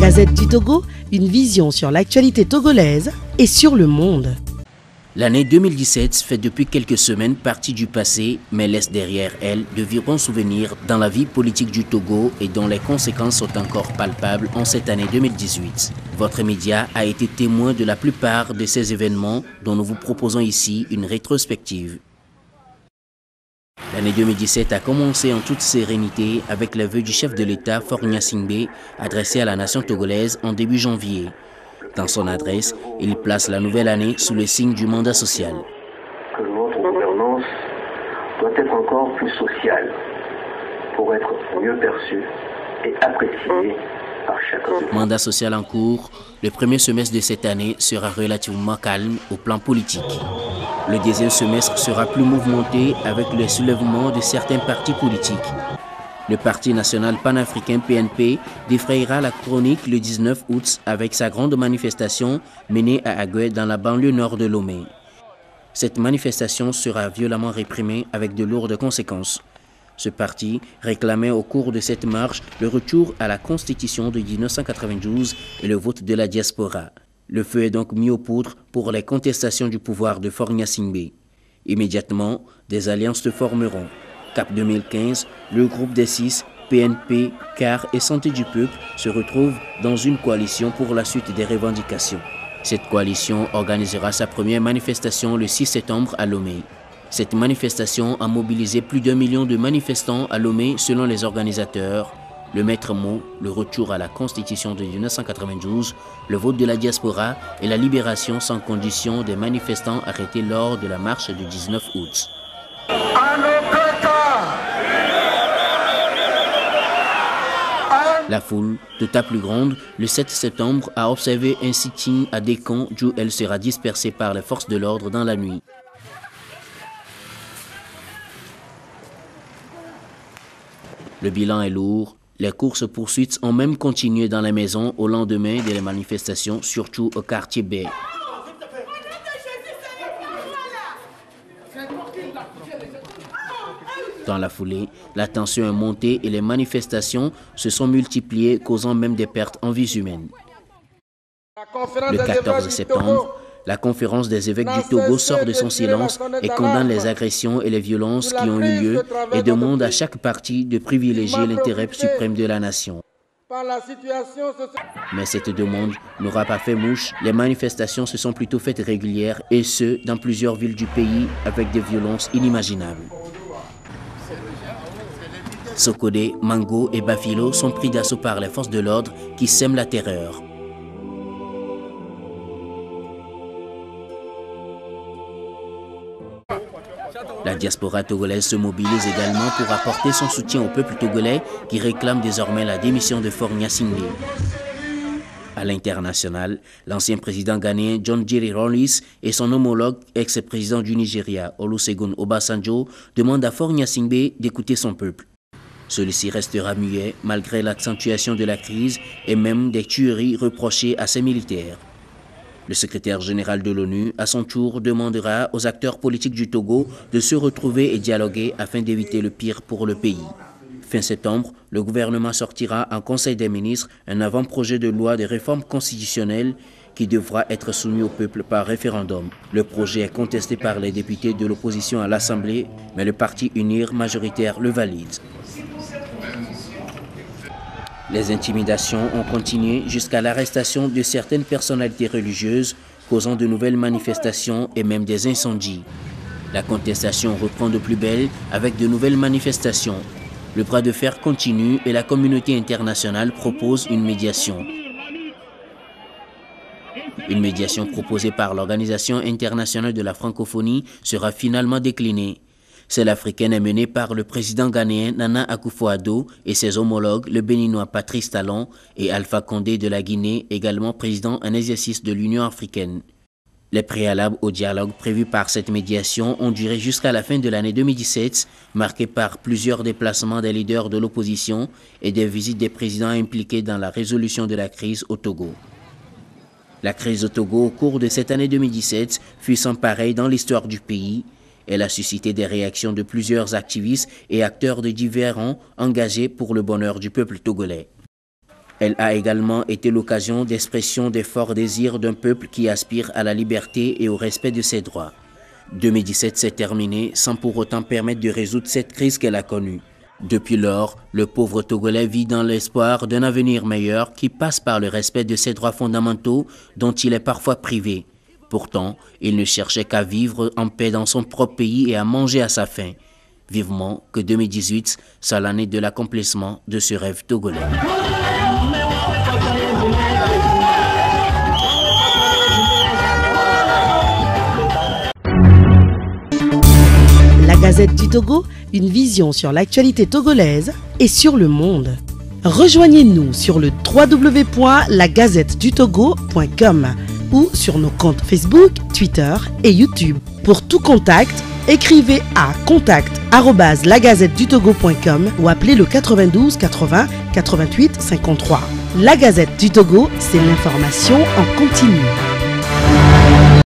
Gazette du Togo, une vision sur l'actualité togolaise et sur le monde. L'année 2017 fait depuis quelques semaines partie du passé, mais laisse derrière elle de vibrants souvenirs dans la vie politique du Togo et dont les conséquences sont encore palpables en cette année 2018. Votre média a été témoin de la plupart de ces événements dont nous vous proposons ici une rétrospective. L'année 2017 a commencé en toute sérénité avec les vœux du chef de l'État Faure Gnassingbé adressés à la nation togolaise en début janvier. Dans son adresse, il place la nouvelle année sous le signe du mandat social. Que notre gouvernance doit être encore plus sociale pour être mieux perçue et appréciée par chacun. Mandat social en cours, le premier semestre de cette année sera relativement calme au plan politique. Le deuxième semestre sera plus mouvementé avec le soulèvement de certains partis politiques. Le Parti national panafricain PNP défrayera la chronique le 19 août avec sa grande manifestation menée à Agué dans la banlieue nord de Lomé. Cette manifestation sera violemment réprimée avec de lourdes conséquences. Ce parti réclamait au cours de cette marche le retour à la Constitution de 1992 et le vote de la diaspora. Le feu est donc mis aux poudres pour les contestations du pouvoir de Faure Gnassingbé. Immédiatement, des alliances se formeront. Cap 2015, le groupe des 6, PNP, CAR et Santé du Peuple se retrouvent dans une coalition pour la suite des revendications. Cette coalition organisera sa première manifestation le 6 septembre à Lomé. Cette manifestation a mobilisé plus d'1 million de manifestants à Lomé selon les organisateurs. Le maître mot, le retour à la Constitution de 1992, le vote de la diaspora et la libération sans condition des manifestants arrêtés lors de la marche du 19 août. La foule, d'autant plus grande, le 7 septembre a observé un sit-in à Descamps d'où elle sera dispersée par les forces de l'ordre dans la nuit. Le bilan est lourd. Les courses-poursuites ont même continué dans les maisons au lendemain des manifestations, surtout au quartier B. Dans la foulée, la tension est montée et les manifestations se sont multipliées, causant même des pertes en vies humaines. Le 14 septembre, la conférence des évêques du Togo sort de son silence et condamne les agressions et les violences qui ont eu lieu et demande à chaque parti de privilégier l'intérêt suprême de la nation. Mais cette demande n'aura pas fait mouche. Les manifestations se sont plutôt faites régulières et ce, dans plusieurs villes du pays avec des violences inimaginables. Sokodé, Mango et Bafilo sont pris d'assaut par les forces de l'ordre qui sèment la terreur. La diaspora togolaise se mobilise également pour apporter son soutien au peuple togolais qui réclame désormais la démission de Faure Gnassingbé. À l'international, l'ancien président ghanéen John Jerry Rawlings et son homologue ex-président du Nigeria Olusegun Obasanjo demandent à Faure Gnassingbé d'écouter son peuple. Celui-ci restera muet malgré l'accentuation de la crise et même des tueries reprochées à ses militaires. Le secrétaire général de l'ONU, à son tour, demandera aux acteurs politiques du Togo de se retrouver et dialoguer afin d'éviter le pire pour le pays. Fin septembre, le gouvernement sortira en Conseil des ministres un avant-projet de loi de réforme constitutionnelle qui devra être soumis au peuple par référendum. Le projet est contesté par les députés de l'opposition à l'Assemblée, mais le parti UNIR majoritaire le valide. Les intimidations ont continué jusqu'à l'arrestation de certaines personnalités religieuses, causant de nouvelles manifestations et même des incendies. La contestation reprend de plus belle avec de nouvelles manifestations. Le bras de fer continue et la communauté internationale propose une médiation. Une médiation proposée par l'Organisation internationale de la francophonie sera finalement déclinée. Celle africaine est menée par le président ghanéen Nana Akufo-Addo et ses homologues, le béninois Patrice Talon et Alpha Condé de la Guinée, également président en exercice de l'Union africaine. Les préalables au dialogue prévus par cette médiation ont duré jusqu'à la fin de l'année 2017, marquée par plusieurs déplacements des leaders de l'opposition et des visites des présidents impliqués dans la résolution de la crise au Togo. La crise au Togo au cours de cette année 2017 fut sans pareil dans l'histoire du pays. Elle a suscité des réactions de plusieurs activistes et acteurs de divers rangs engagés pour le bonheur du peuple togolais. Elle a également été l'occasion d'expression des forts désirs d'un peuple qui aspire à la liberté et au respect de ses droits. 2017 s'est terminé sans pour autant permettre de résoudre cette crise qu'elle a connue. Depuis lors, le pauvre Togolais vit dans l'espoir d'un avenir meilleur qui passe par le respect de ses droits fondamentaux dont il est parfois privé. Pourtant, il ne cherchait qu'à vivre en paix dans son propre pays et à manger à sa faim. Vivement que 2018 soit l'année de l'accomplissement de ce rêve togolais. La Gazette du Togo, une vision sur l'actualité togolaise et sur le monde. Rejoignez-nous sur le www.lagazettedutogo.com ou sur nos comptes Facebook, Twitter et YouTube. Pour tout contact, écrivez à contact@lagazettedutogo.com ou appelez le 92 80 88 53. La Gazette du Togo, c'est l'information en continu.